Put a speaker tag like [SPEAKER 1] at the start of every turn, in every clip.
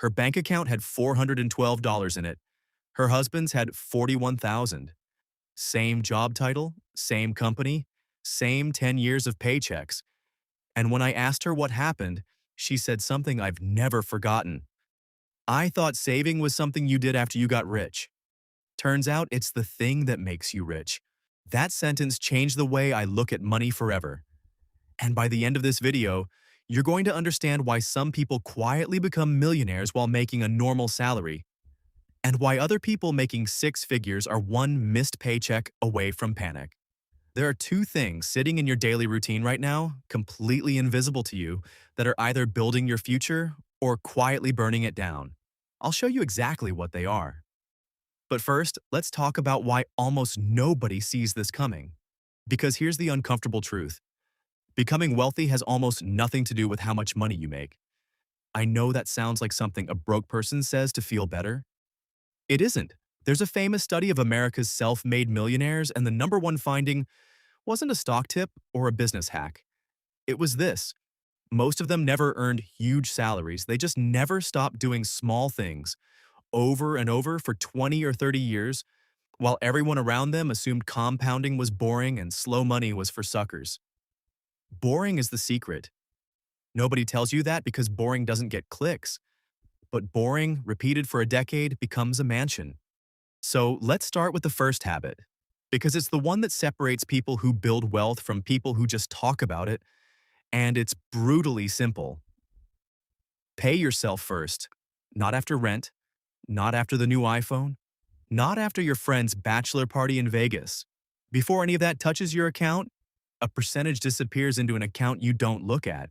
[SPEAKER 1] Her bank account had $412 in it. Her husband's had 41,000. Same job title, same company, same 10 years of paychecks. And when I asked her what happened, she said something I've never forgotten. I thought saving was something you did after you got rich. Turns out it's the thing that makes you rich. That sentence changed the way I look at money forever. And by the end of this video, you're going to understand why some people quietly become millionaires while making a normal salary, and why other people making six figures are one missed paycheck away from panic. There are two things sitting in your daily routine right now, completely invisible to you, that are either building your future or quietly burning it down. I'll show you exactly what they are. But first, let's talk about why almost nobody sees this coming. Because here's the uncomfortable truth. Becoming wealthy has almost nothing to do with how much money you make. I know that sounds like something a broke person says to feel better. It isn't. There's a famous study of America's self-made millionaires, and the number one finding wasn't a stock tip or a business hack. It was this. Most of them never earned huge salaries. They just never stopped doing small things over and over for 20 or 30 years, while everyone around them assumed compounding was boring and slow money was for suckers. Boring is the secret. Nobody tells you that because boring doesn't get clicks. But boring, repeated for a decade, becomes a mansion. So let's start with the first habit, because it's the one that separates people who build wealth from people who just talk about it, and it's brutally simple. Pay yourself first, not after rent, not after the new iPhone, not after your friend's bachelor party in Vegas. Before any of that touches your account, a percentage disappears into an account you don't look at.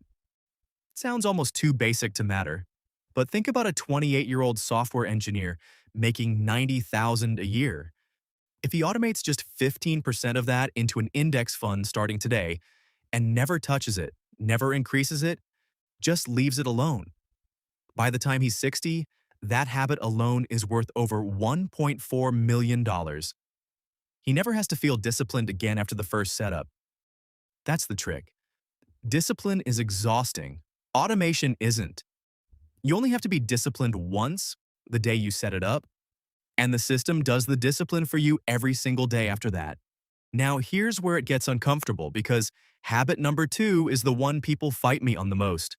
[SPEAKER 1] It sounds almost too basic to matter, but think about a 28-year-old software engineer making $90,000 a year. If he automates just 15% of that into an index fund starting today and never touches it, never increases it, just leaves it alone, by the time he's 60, that habit alone is worth over $1.4 million. He never has to feel disciplined again after the first setup. That's the trick. Discipline is exhausting. Automation isn't. You only have to be disciplined once, the day you set it up, and the system does the discipline for you every single day after that. Now, here's where it gets uncomfortable because habit number 2 is the one people fight me on the most.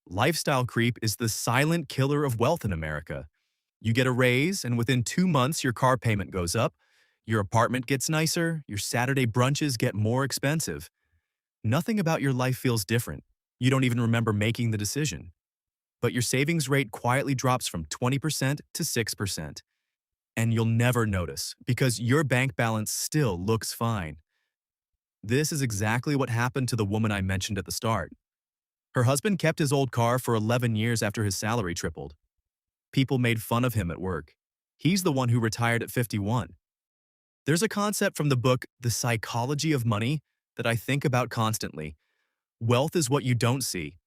[SPEAKER 1] Lifestyle creep is the silent killer of wealth in America. You get a raise, and within 2 months, your car payment goes up, your apartment gets nicer, your Saturday brunches get more expensive. Nothing about your life feels different. You don't even remember making the decision. But your savings rate quietly drops from 20% to 6%. And you'll never notice because your bank balance still looks fine. This is exactly what happened to the woman I mentioned at the start. Her husband kept his old car for 11 years after his salary tripled. People made fun of him at work. He's the one who retired at 51. There's a concept from the book The Psychology of Money that I think about constantly. Wealth is what you don't see.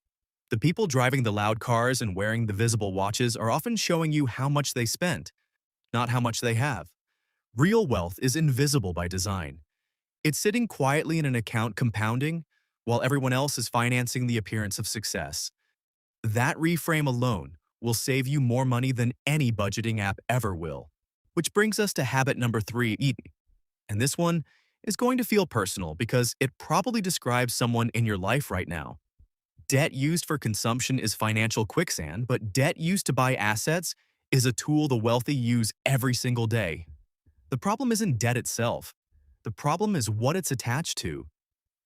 [SPEAKER 1] The people driving the loud cars and wearing the visible watches are often showing you how much they spent, not how much they have. Real wealth is invisible by design. It's sitting quietly in an account compounding, while everyone else is financing the appearance of success. That reframe alone will save you more money than any budgeting app ever will. Which brings us to habit number 3, eating. And this one is going to feel personal because it probably describes someone in your life right now. Debt used for consumption is financial quicksand, but debt used to buy assets is a tool the wealthy use every single day. The problem isn't debt itself. The problem is what it's attached to.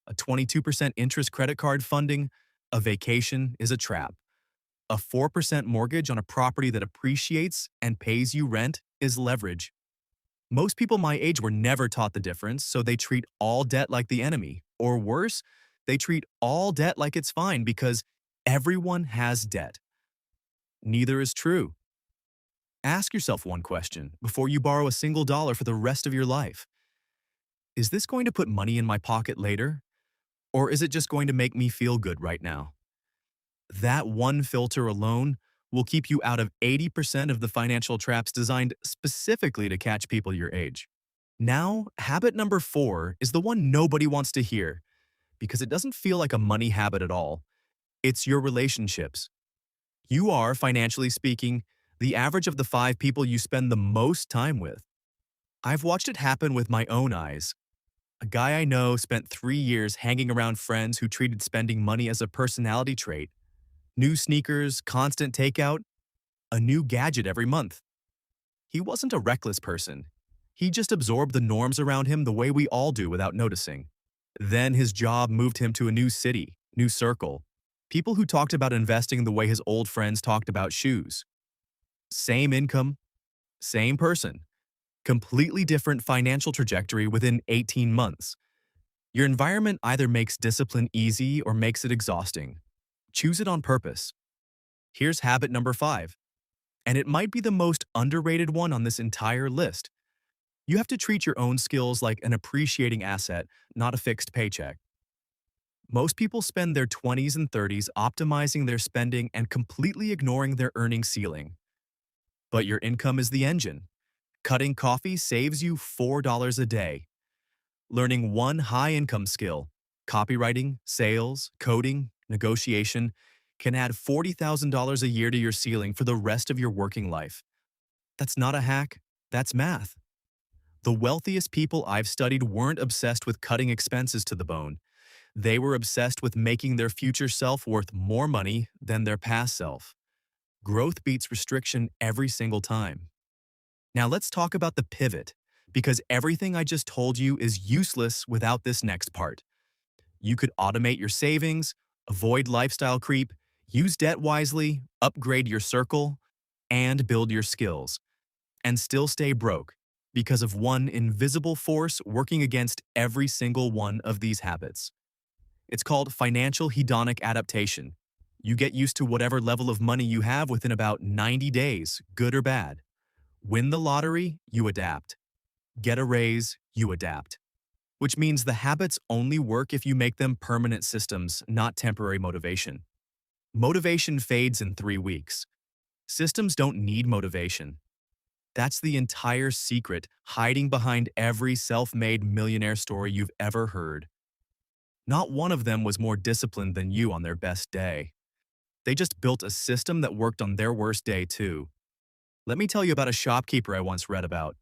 [SPEAKER 1] A 22% interest credit card funding, a vacation is a trap. A 4% mortgage on a property that appreciates and pays you rent is leverage. Most people my age were never taught the difference, so they treat all debt like the enemy. Or worse, they treat all debt like it's fine because everyone has debt. Neither is true. Ask yourself one question before you borrow a single dollar for the rest of your life. Is this going to put money in my pocket later? Or is it just going to make me feel good right now? That one filter alone will keep you out of 80% of the financial traps designed specifically to catch people your age. Now, habit number 4 is the one nobody wants to hear because it doesn't feel like a money habit at all. It's your relationships. You are, financially speaking, the average of the 5 people you spend the most time with. I've watched it happen with my own eyes. A guy I know spent 3 years hanging around friends who treated spending money as a personality trait. New sneakers, constant takeout, a new gadget every month. He wasn't a reckless person. He just absorbed the norms around him the way we all do without noticing. Then his job moved him to a new city, new circle. People who talked about investing the way his old friends talked about shoes. Same income, same person. Completely different financial trajectory within 18 months. Your environment either makes discipline easy or makes it exhausting. Choose it on purpose. Here's habit number 5, and it might be the most underrated one on this entire list. You have to treat your own skills like an appreciating asset, not a fixed paycheck. Most people spend their 20s and 30s optimizing their spending and completely ignoring their earning ceiling. But your income is the engine. Cutting coffee saves you $4 a day. Learning one high-income skill, copywriting, sales, coding, negotiation, can add $40,000 a year to your ceiling for the rest of your working life. That's not a hack, that's math. The wealthiest people I've studied weren't obsessed with cutting expenses to the bone. They were obsessed with making their future self worth more money than their past self. Growth beats restriction every single time. Now let's talk about the pivot, because everything I just told you is useless without this next part. You could automate your savings, avoid lifestyle creep, use debt wisely, upgrade your circle, and build your skills, and still stay broke because of one invisible force working against every single one of these habits. It's called financial hedonic adaptation. You get used to whatever level of money you have within about 90 days, good or bad. Win the lottery, you adapt. Get a raise, you adapt. Which means the habits only work if you make them permanent systems, not temporary motivation. Motivation fades in 3 weeks. Systems don't need motivation. That's the entire secret hiding behind every self-made millionaire story you've ever heard. Not one of them was more disciplined than you on their best day. They just built a system that worked on their worst day too. Let me tell you about a shopkeeper I once read about.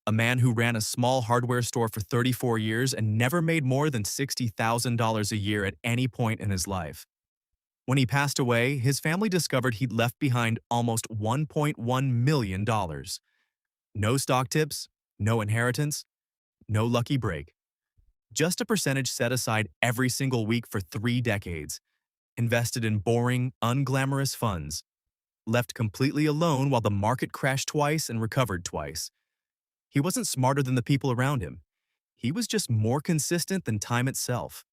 [SPEAKER 1] A man who ran a small hardware store for 34 years and never made more than $60,000 a year at any point in his life. When he passed away, his family discovered he'd left behind almost $1.1 million. No stock tips, no inheritance, no lucky break. Just a percentage set aside every single week for 3 decades, invested in boring, unglamorous funds, left completely alone while the market crashed twice and recovered twice. He wasn't smarter than the people around him. He was just more consistent than time itself.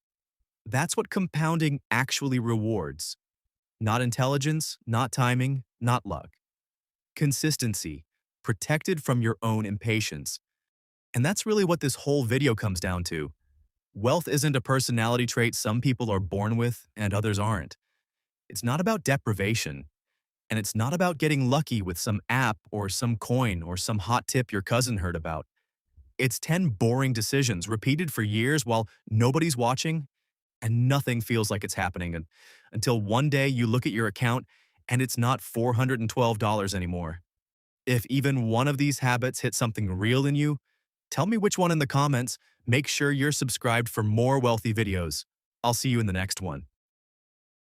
[SPEAKER 1] That's what compounding actually rewards. Not intelligence, not timing, not luck. Consistency, protected from your own impatience. And that's really what this whole video comes down to. Wealth isn't a personality trait some people are born with and others aren't. It's not about deprivation. And it's not about getting lucky with some app or some coin or some hot tip your cousin heard about. It's 10 boring decisions repeated for years while nobody's watching and nothing feels like it's happening until one day you look at your account and it's not $412 anymore. If even one of these habits hit something real in you, tell me which one in the comments. Make sure you're subscribed for more wealthy videos. I'll see you in the next one.